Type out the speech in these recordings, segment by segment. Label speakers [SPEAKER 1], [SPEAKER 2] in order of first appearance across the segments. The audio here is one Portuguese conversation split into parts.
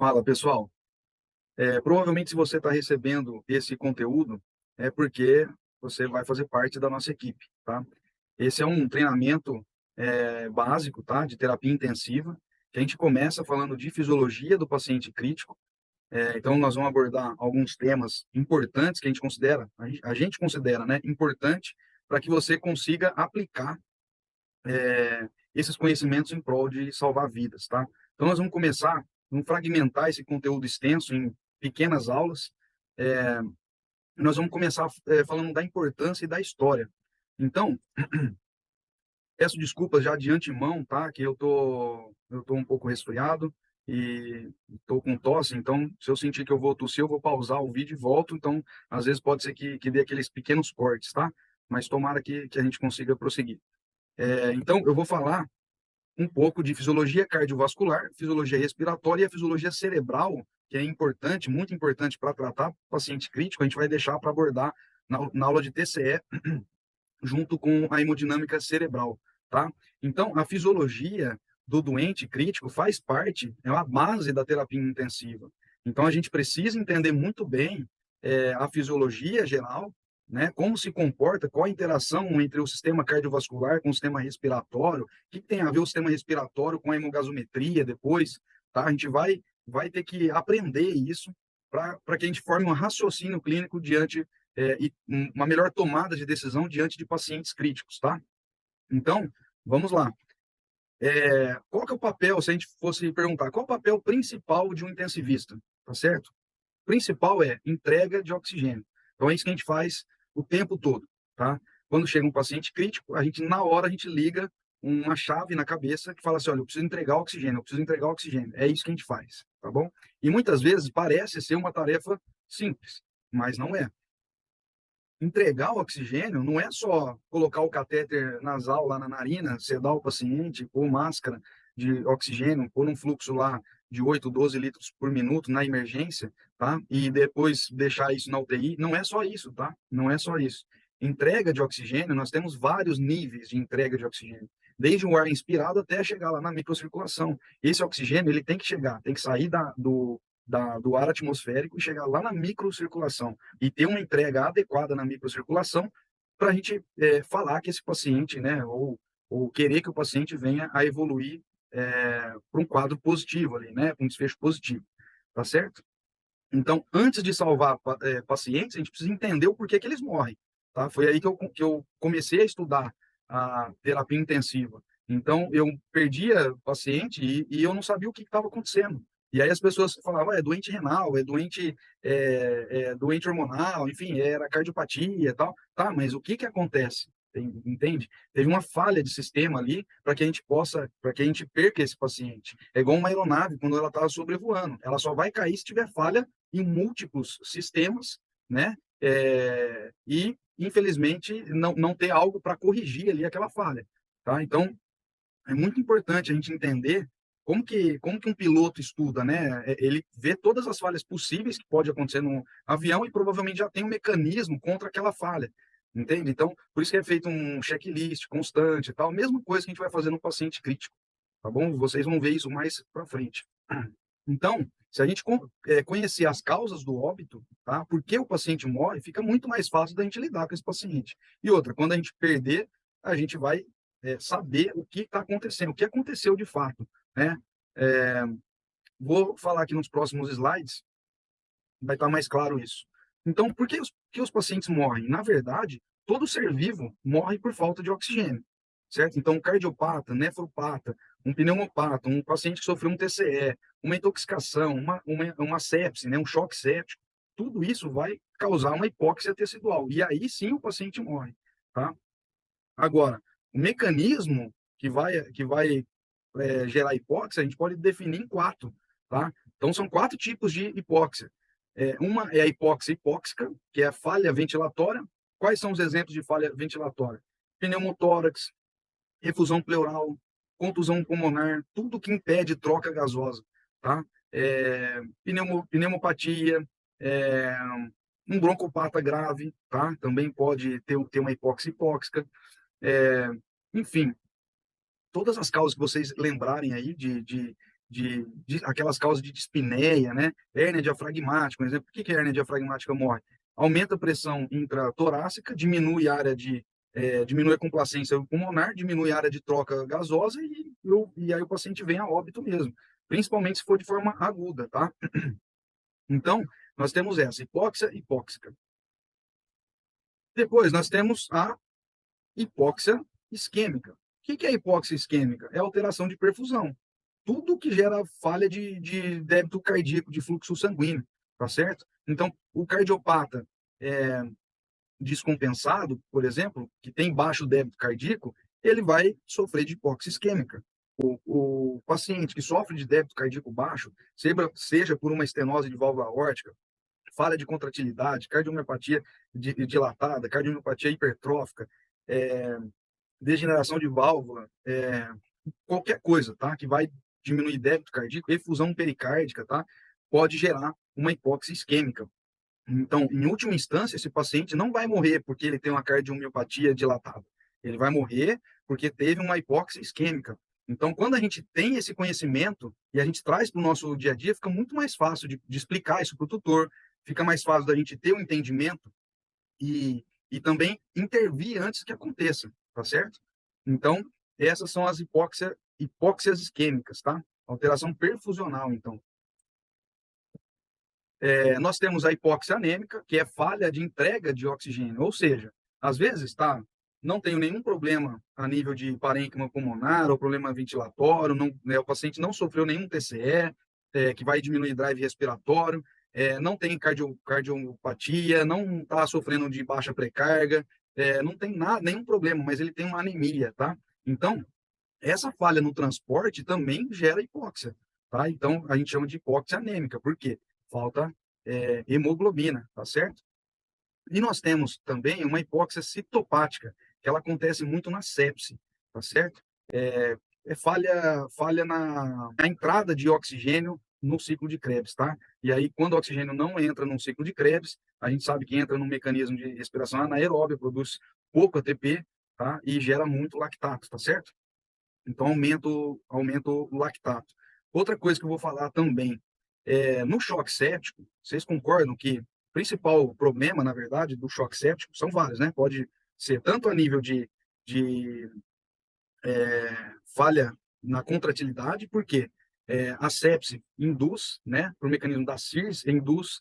[SPEAKER 1] Fala, pessoal. Provavelmente, se você está recebendo esse conteúdo, é porque você vai fazer parte da nossa equipe, tá? Esse é um treinamento básico, tá? De terapia intensiva, que a gente começa falando de fisiologia do paciente crítico. Então, nós vamos abordar alguns temas importantes que a gente considera, a gente considera, né, importante para que você consiga aplicar esses conhecimentos em prol de salvar vidas, tá? Então, nós vamos começar, vamos fragmentar esse conteúdo extenso em pequenas aulas. É, Nós vamos começar falando da importância e da história. Então, peço desculpas já de antemão, tá? Que eu tô um pouco resfriado e estou com tosse, então, se eu sentir que eu vou tossir, eu vou pausar o vídeo e volto. Então, às vezes pode ser que dê aqueles pequenos cortes, tá? Mas tomara que a gente consiga prosseguir. Então, eu vou falar um pouco de fisiologia cardiovascular, fisiologia respiratória e a fisiologia cerebral, que é importante, muito importante para tratar paciente crítico. A gente vai deixar para abordar na aula de TCE, junto com a hemodinâmica cerebral, tá? Então, a fisiologia do doente crítico faz parte, é a base da terapia intensiva. Então, a gente precisa entender muito bem a fisiologia geral, né? Como se comporta, qual a interação entre o sistema cardiovascular com o sistema respiratório, o que tem a ver o sistema respiratório com a hemogasometria depois, tá? A gente vai ter que aprender isso para que a gente forme um raciocínio clínico diante e uma melhor tomada de decisão diante de pacientes críticos, tá? Então, vamos lá. Qual que é o papel, se a gente fosse perguntar, qual é o papel principal de um intensivista, tá certo? O principal é entrega de oxigênio. Então, é isso que a gente faz o tempo todo, tá? Quando chega um paciente crítico, na hora, a gente liga uma chave na cabeça que fala assim, olha, eu preciso entregar oxigênio, eu preciso entregar oxigênio. É isso que a gente faz, tá bom? E muitas vezes parece ser uma tarefa simples, mas não é. Entregar o oxigênio não é só colocar o catéter nasal lá na narina, sedar o paciente, pôr máscara de oxigênio, pôr um fluxo lá de 8, 12 litros por minuto na emergência, tá? E depois deixar isso na UTI. Não é só isso, tá? Não é só isso. Entrega de oxigênio, nós temos vários níveis de entrega de oxigênio, desde o ar inspirado até chegar lá na microcirculação. Esse oxigênio, ele tem que chegar, tem que sair do ar atmosférico e chegar lá na microcirculação e ter uma entrega adequada na microcirculação para a gente falar que esse paciente, né, ou querer que o paciente venha a evoluir para um quadro positivo ali, né, para um desfecho positivo, tá certo? Então, antes de salvar pacientes, a gente precisa entender o porquê que eles morrem, tá? Foi aí que eu comecei a estudar a terapia intensiva. Então, eu perdia paciente e eu não sabia o que estava acontecendo. E aí as pessoas falavam, é doente renal, é doente hormonal, enfim, era cardiopatia e tal. Tá, mas o que acontece? Entende? Teve uma falha de sistema ali para que a gente perca esse paciente. É igual uma aeronave quando ela está sobrevoando. Ela só vai cair se tiver falha em múltiplos sistemas, né? E, infelizmente, não ter algo para corrigir ali aquela falha, tá? Então, é muito importante a gente entender como que um piloto estuda, né? Ele vê todas as falhas possíveis que pode acontecer no avião e provavelmente já tem um mecanismo contra aquela falha, entende? Então, por isso que é feito um checklist constante e tal, mesma coisa que a gente vai fazer no paciente crítico, tá bom? Vocês vão ver isso mais para frente. Então, se a gente conhecer as causas do óbito, tá? Por que o paciente morre, fica muito mais fácil da gente lidar com esse paciente. E outra, quando a gente perder, a gente vai saber o que está acontecendo, o que aconteceu de fato, né? É, Vou falar aqui nos próximos slides, vai estar mais claro isso. Então, por que os pacientes morrem? Na verdade, todo ser vivo morre por falta de oxigênio, certo? Então, um cardiopata, nefropata, um pneumopata, um paciente que sofreu um TCE, uma intoxicação, uma sepse, né, um choque séptico, tudo isso vai causar uma hipóxia tecidual. E aí sim o paciente morre, tá? Agora, o mecanismo que vai gerar hipóxia, a gente pode definir em quatro, tá? Então, são quatro tipos de hipóxia. Uma é a hipóxia hipóxica, que é a falha ventilatória. Quais são os exemplos de falha ventilatória? Pneumotórax, efusão pleural, contusão pulmonar, tudo que impede troca gasosa, tá? Pneumopatia, é, um broncopata grave, tá? Também pode ter uma hipóxia hipóxica. É, Enfim, todas as causas que vocês lembrarem aí aquelas causas de dispneia, né? Hérnia diafragmática, por exemplo. Por que a hérnia diafragmática morre? Aumenta a pressão intratorácica, diminui a complacência pulmonar, diminui a área de troca gasosa e aí o paciente vem a óbito mesmo, principalmente se for de forma aguda, tá? Então, nós temos essa hipóxia hipóxica. Depois, nós temos a hipóxia isquêmica. O que é a hipóxia isquêmica? É alteração de perfusão. Tudo que gera falha de débito cardíaco, de fluxo sanguíneo, tá certo? Então, o cardiopata descompensado, por exemplo, que tem baixo débito cardíaco, ele vai sofrer de hipóxia isquêmica. O paciente que sofre de débito cardíaco baixo, seja por uma estenose de válvula aórtica, falha de contratilidade, cardiomiopatia dilatada, cardiomiopatia hipertrófica, degeneração de válvula, qualquer coisa, tá? Que vai diminuir débito cardíaco, efusão pericárdica, tá? Pode gerar uma hipóxia isquêmica. Então, em última instância, esse paciente não vai morrer porque ele tem uma cardiomiopatia dilatada. Ele vai morrer porque teve uma hipóxia isquêmica. Então, quando a gente tem esse conhecimento e a gente traz para o nosso dia a dia, fica muito mais fácil de explicar isso para o tutor, fica mais fácil da gente ter o entendimento e também intervir antes que aconteça, tá certo? Então, essas são as hipóxias isquêmicas, tá? Alteração perfusional, então. Nós temos a hipóxia anêmica, que é falha de entrega de oxigênio, ou seja, às vezes, tá, não tenho nenhum problema a nível de parênquima pulmonar ou problema ventilatório, não, né, o paciente não sofreu nenhum TCE, que vai diminuir drive respiratório, não tem cardiopatia, não está sofrendo de baixa precarga, não tem nada, nenhum problema, mas ele tem uma anemia, tá? Então, essa falha no transporte também gera hipóxia, tá? Então, a gente chama de hipóxia anêmica, por quê? Falta hemoglobina, tá certo? E nós temos também uma hipóxia citopática, que ela acontece muito na sepse, tá certo? Falha na entrada de oxigênio no ciclo de Krebs, tá? E aí, quando o oxigênio não entra no ciclo de Krebs, a gente sabe que entra num mecanismo de respiração anaeróbia, produz pouco ATP, tá? E gera muito lactato, tá certo? Então, aumenta o lactato. Outra coisa que eu vou falar também, no choque séptico, vocês concordam que o principal problema, na verdade, do choque séptico são vários, né? Pode ser tanto a nível de falha na contratilidade, porque a sepse induz, né, por mecanismo da CIRS, induz,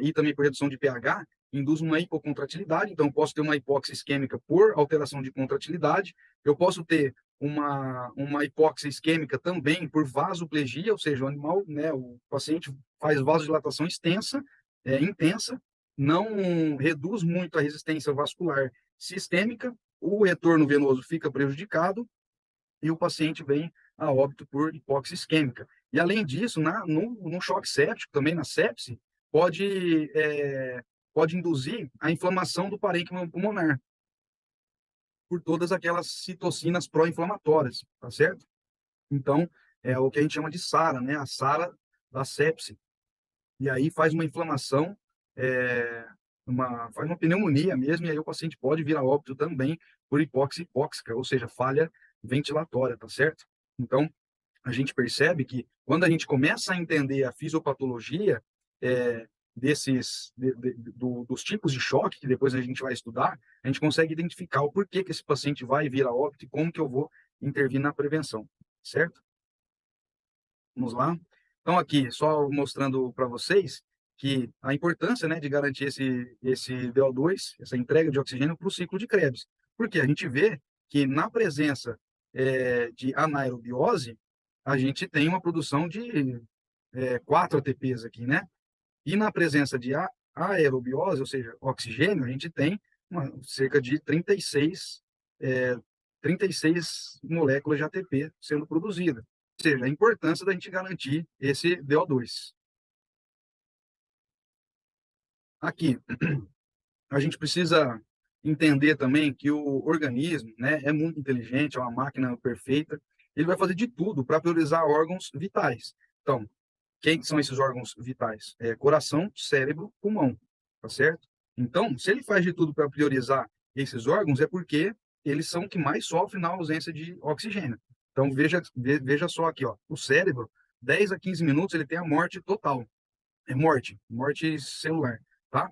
[SPEAKER 1] e também por redução de pH, induz uma hipocontratilidade, então eu posso ter uma hipóxia isquêmica por alteração de contratilidade, eu posso ter uma hipóxia isquêmica também por vasoplegia, ou seja, o animal, né, o paciente faz vasodilatação intensa, não reduz muito a resistência vascular sistêmica, o retorno venoso fica prejudicado e o paciente vem a óbito por hipóxia isquêmica. E, além disso, no choque séptico, também na sepse, pode induzir a inflamação do parênquima pulmonar por todas aquelas citocinas pró-inflamatórias, tá certo? Então, é o que a gente chama de SARA, né? A SARA da sepse. E aí faz uma inflamação, faz uma pneumonia mesmo, e aí o paciente pode vir a óbito também por hipóxia hipóxica, ou seja, falha ventilatória, tá certo? Então, a gente percebe que quando a gente começa a entender a fisiopatologia dos tipos de choque, que depois a gente vai estudar, a gente consegue identificar o porquê que esse paciente vai vir a óbito e como que eu vou intervir na prevenção, certo? Vamos lá. Então, aqui, só mostrando para vocês que a importância, né, de garantir esse VO2, essa entrega de oxigênio para o ciclo de Krebs. Porque a gente vê que na presença de anaerobiose, a gente tem uma produção de 4 ATPs aqui, né? E na presença de aerobiose, ou seja, oxigênio, a gente tem cerca de 36 moléculas de ATP sendo produzidas. Ou seja, a importância da gente garantir esse VO2. Aqui, a gente precisa entender também que o organismo, né, é muito inteligente, é uma máquina perfeita, ele vai fazer de tudo para priorizar órgãos vitais. Então, quem são esses órgãos vitais? Coração, cérebro, pulmão, tá certo? Então, se ele faz de tudo para priorizar esses órgãos, é porque eles são que mais sofrem na ausência de oxigênio. Então, veja só aqui, ó, o cérebro, 10 a 15 minutos ele tem a morte total. É morte celular, tá?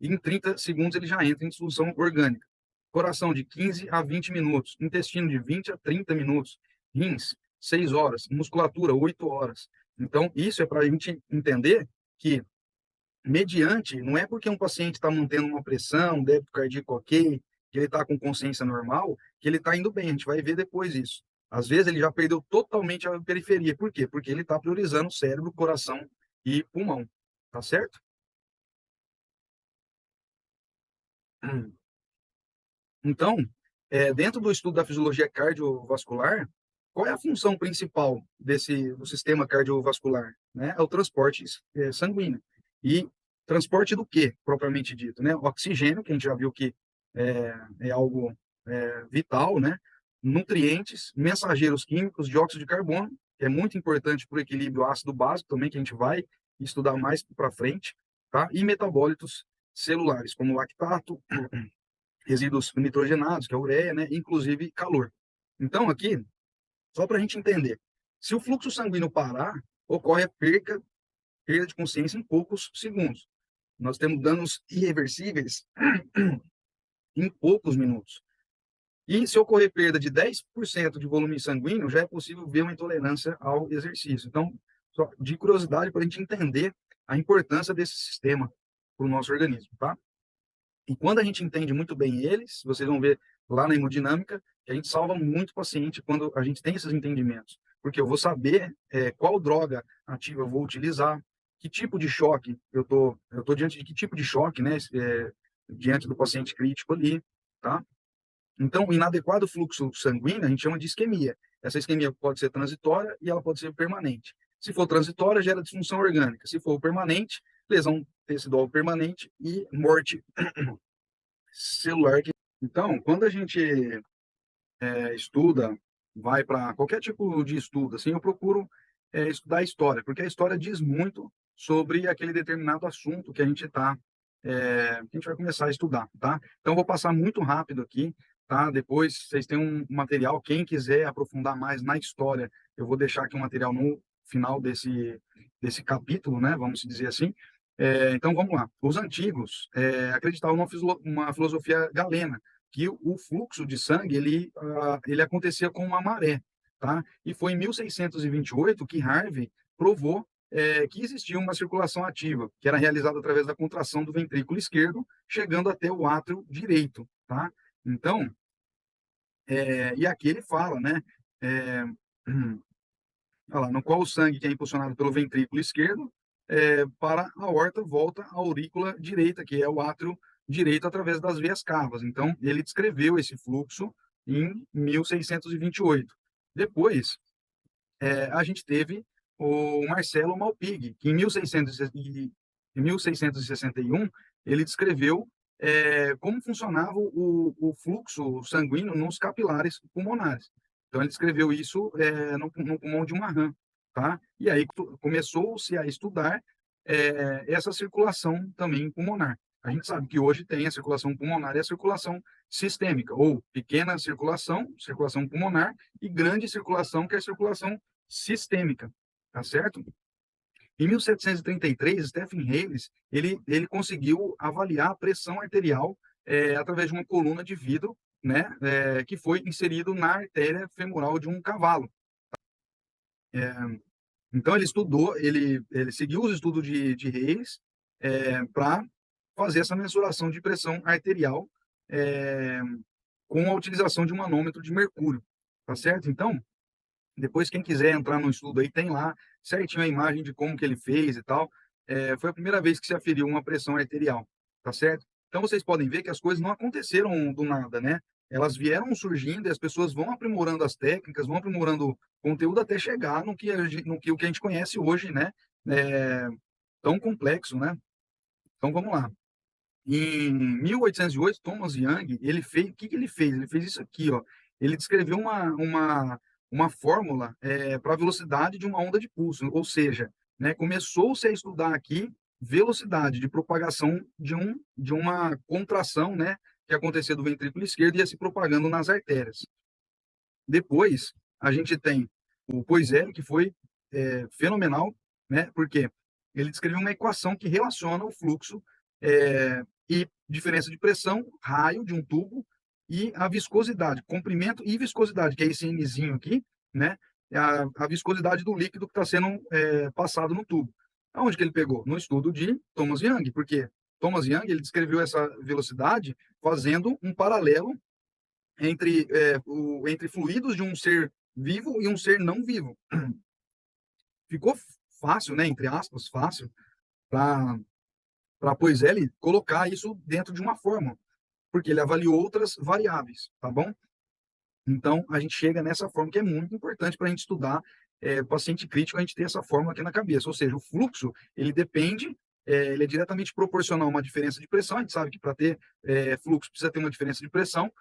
[SPEAKER 1] Em 30 segundos ele já entra em dissolução orgânica. Coração de 15 a 20 minutos, intestino de 20 a 30 minutos, rins 6 horas, musculatura 8 horas. Então, isso é para a gente entender que, mediante, não é porque um paciente está mantendo uma pressão, um débito cardíaco ok, que ele está com consciência normal, que ele está indo bem. A gente vai ver depois isso. Às vezes ele já perdeu totalmente a periferia. Por quê? Porque ele está priorizando cérebro, coração e pulmão. Tá certo? Então, dentro do estudo da fisiologia cardiovascular, qual é a função principal do sistema cardiovascular? Né? É o transporte sanguíneo. E transporte do quê, propriamente dito? Né? Oxigênio, que a gente já viu que é algo vital, né? Nutrientes, mensageiros químicos, dióxido de carbono, que é muito importante para o equilíbrio ácido-básico também, que a gente vai estudar mais para frente, tá? E metabólitos celulares, como lactato, resíduos nitrogenados, que é a ureia, né? Inclusive calor. Então, aqui, só para a gente entender, se o fluxo sanguíneo parar, ocorre a perda de consciência em poucos segundos. Nós temos danos irreversíveis em poucos minutos. E se ocorrer perda de 10% de volume sanguíneo, já é possível ver uma intolerância ao exercício. Então, só de curiosidade, para a gente entender a importância desse sistema para o nosso organismo, tá? E quando a gente entende muito bem eles, vocês vão ver lá na hemodinâmica, que a gente salva muito paciente quando a gente tem esses entendimentos. Porque eu vou saber qual droga ativa eu vou utilizar, que tipo de choque eu tô diante de que tipo de choque, né? Diante do paciente crítico ali, tá? Então, o inadequado fluxo sanguíneo a gente chama de isquemia. Essa isquemia pode ser transitória e ela pode ser permanente. Se for transitória, gera disfunção orgânica. Se for permanente, lesão tecidual permanente e morte celular. Então, quando a gente estuda, vai para qualquer tipo de estudo, assim, eu procuro estudar a história, porque a história diz muito sobre aquele determinado assunto que a gente que a gente vai começar a estudar, tá? Então, vou passar muito rápido aqui, tá? Depois vocês têm um material, quem quiser aprofundar mais na história, eu vou deixar aqui um material no final desse capítulo, né? Vamos dizer assim. Então, vamos lá. Os antigos acreditavam numa filosofia galena, que o fluxo de sangue ele acontecia com uma maré, tá? E foi em 1628 que Harvey provou que existia uma circulação ativa, que era realizada através da contração do ventrículo esquerdo, chegando até o átrio direito, tá? Então, e aqui ele fala, né? É, olha lá, no qual o sangue que é impulsionado pelo ventrículo esquerdo para a aorta volta à aurícula direita, que é o átrio direito através das veias cavas. Então, ele descreveu esse fluxo em 1628. Depois, a gente teve o Marcelo Malpighi, que em 1661 ele descreveu como funcionava o fluxo sanguíneo nos capilares pulmonares. Então, ele descreveu isso no pulmão de uma rã, tá? E aí começou-se a estudar essa circulação também pulmonar. A gente sabe que hoje tem a circulação pulmonar e a circulação sistêmica, ou pequena circulação, circulação pulmonar, e grande circulação, que é a circulação sistêmica, tá certo? Em 1733, Stephen Hayes ele conseguiu avaliar a pressão arterial através de uma coluna de vidro, né, que foi inserido na artéria femoral de um cavalo. Então ele estudou, ele seguiu os estudos de Hayes para fazer essa mensuração de pressão arterial é, com a utilização de um manômetro de mercúrio, tá certo? Então, depois, quem quiser entrar no estudo aí, tem lá certinho a imagem de como que ele fez e tal. Foi a primeira vez que se aferiu uma pressão arterial, tá certo? Então, vocês podem ver que as coisas não aconteceram do nada, né? Elas vieram surgindo e as pessoas vão aprimorando as técnicas, vão aprimorando o conteúdo até chegar no que a gente conhece hoje, né? É, tão complexo, né? Então, vamos lá. Em 1808, Thomas Young, ele fez, o que que ele fez? Ele fez isso aqui, ó. Ele descreveu uma fórmula para a velocidade de uma onda de pulso, ou seja, né, começou-se a estudar aqui velocidade de propagação de uma contração, né, que acontecia do ventrículo esquerdo e ia se propagando nas artérias. Depois, a gente tem o Poiseuille, que foi fenomenal, né? Porque ele descreveu uma equação que relaciona o fluxo e diferença de pressão, raio de um tubo e a viscosidade, comprimento e viscosidade, que é esse Nzinho aqui, né? É a viscosidade do líquido que está sendo passado no tubo. Aonde que ele pegou? No estudo de Thomas Young, porque Thomas Young ele descreveu essa velocidade fazendo um paralelo entre fluidos de um ser vivo e um ser não vivo. Ficou fácil, né, entre aspas, fácil, para Poiseuille colocar isso dentro de uma fórmula, porque ele avaliou outras variáveis, tá bom? Então, a gente chega nessa fórmula que é muito importante para a gente estudar paciente crítico, a gente ter essa fórmula aqui na cabeça, ou seja, o fluxo, ele depende, ele é diretamente proporcional a uma diferença de pressão, a gente sabe que para ter fluxo precisa ter uma diferença de pressão,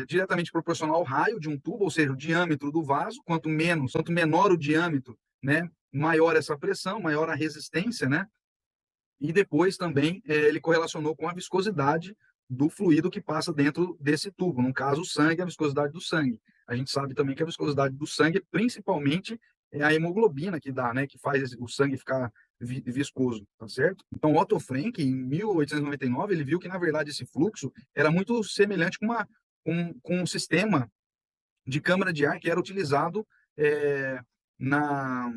[SPEAKER 1] diretamente proporcional ao raio de um tubo, ou seja, o diâmetro do vaso, quanto menor o diâmetro, né, maior essa pressão, maior a resistência, né, e depois também ele correlacionou com a viscosidade do fluido que passa dentro desse tubo, no caso o sangue, a viscosidade do sangue. A gente sabe também que a viscosidade do sangue, principalmente, é a hemoglobina que dá, né, que faz o sangue ficar viscoso, tá certo? Então Otto Frank, em 1899, ele viu que na verdade esse fluxo era muito semelhante com um sistema de câmara de ar que era utilizado na,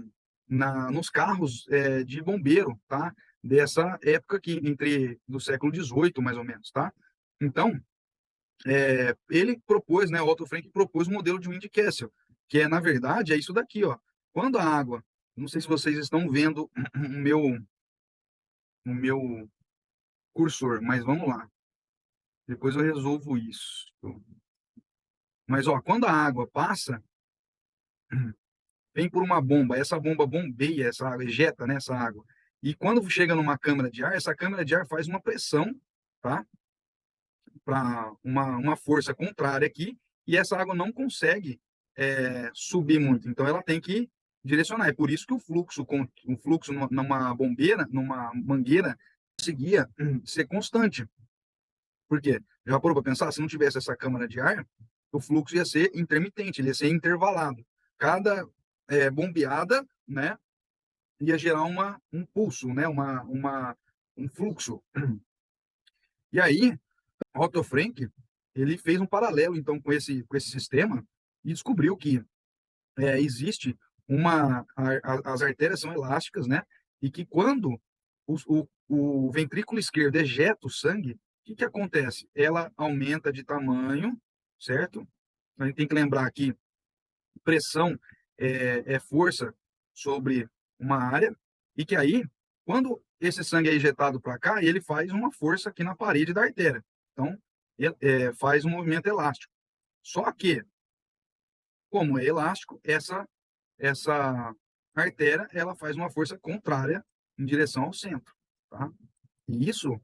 [SPEAKER 1] nos carros de bombeiro, tá? Dessa época aqui, entre do século XVIII, mais ou menos, tá? Então, ele propôs, né, o Otto Frank propôs o modelo de Windkessel, que é, na verdade, é isso daqui, ó. Quando a água, não sei se vocês estão vendo o meu cursor, mas vamos lá. Depois eu resolvo isso. Mas, ó, quando a água passa, vem por uma bomba, essa bomba bombeia essa água, ejeta, né, essa água. E quando chega numa câmara de ar, essa câmara de ar faz uma pressão, tá? Para uma força contrária aqui, e essa água não consegue subir muito. Então ela tem que direcionar. É por isso que o fluxo numa bombeira, numa mangueira, conseguia ser constante. Por quê? Já parou para pensar? Se não tivesse essa câmara de ar, o fluxo ia ser intermitente, ele ia ser intervalado. Cada bombeada, né, ia gerar um pulso, né, um fluxo. E aí, Otto Frank, ele fez um paralelo, então, com esse sistema e descobriu que existe as artérias são elásticas, né, e que quando o ventrículo esquerdo ejeta o sangue, o que acontece? Ela aumenta de tamanho, certo? A gente tem que lembrar que pressão é força sobre uma área, e que aí, quando esse sangue é injetado para cá, ele faz uma força aqui na parede da artéria. Então, faz um movimento elástico. Só que, como é elástico, essa artéria ela faz uma força contrária em direção ao centro. Tá? E isso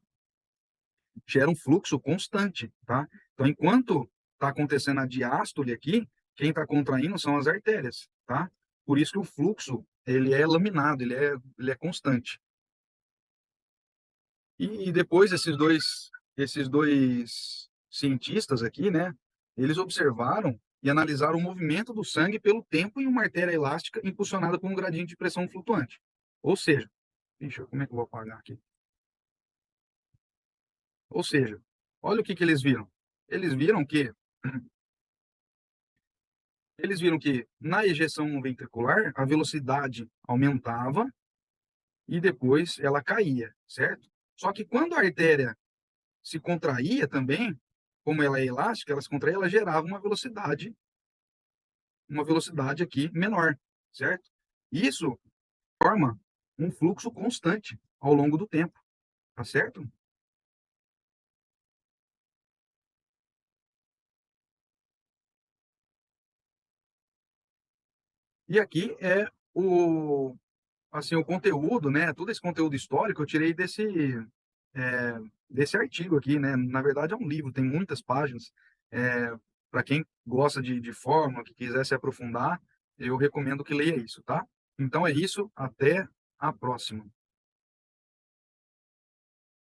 [SPEAKER 1] gera um fluxo constante. Tá? Então, enquanto está acontecendo a diástole aqui, quem está contraindo são as artérias. Tá? Por isso que o fluxo ele é laminado, ele é constante. E depois esses dois cientistas aqui, né, eles observaram e analisaram o movimento do sangue pelo tempo em uma artéria elástica impulsionada por um gradiente de pressão flutuante. Ou seja, como é que eu vou apagar aqui? Ou seja, olha o que eles viram. Eles viram que eles viram que na ejeção ventricular a velocidade aumentava e depois ela caía, certo? Só que quando a artéria se contraía também, como ela é elástica, ela se contraía, ela gerava uma velocidade aqui menor, certo? Isso forma um fluxo constante ao longo do tempo, tá certo? E aqui é o conteúdo, né? Todo esse conteúdo histórico eu tirei desse artigo aqui, né? Na verdade é um livro, tem muitas páginas. Para quem gosta de fórmula, que quiser se aprofundar, eu recomendo que leia isso, tá? Então é isso, até a próxima.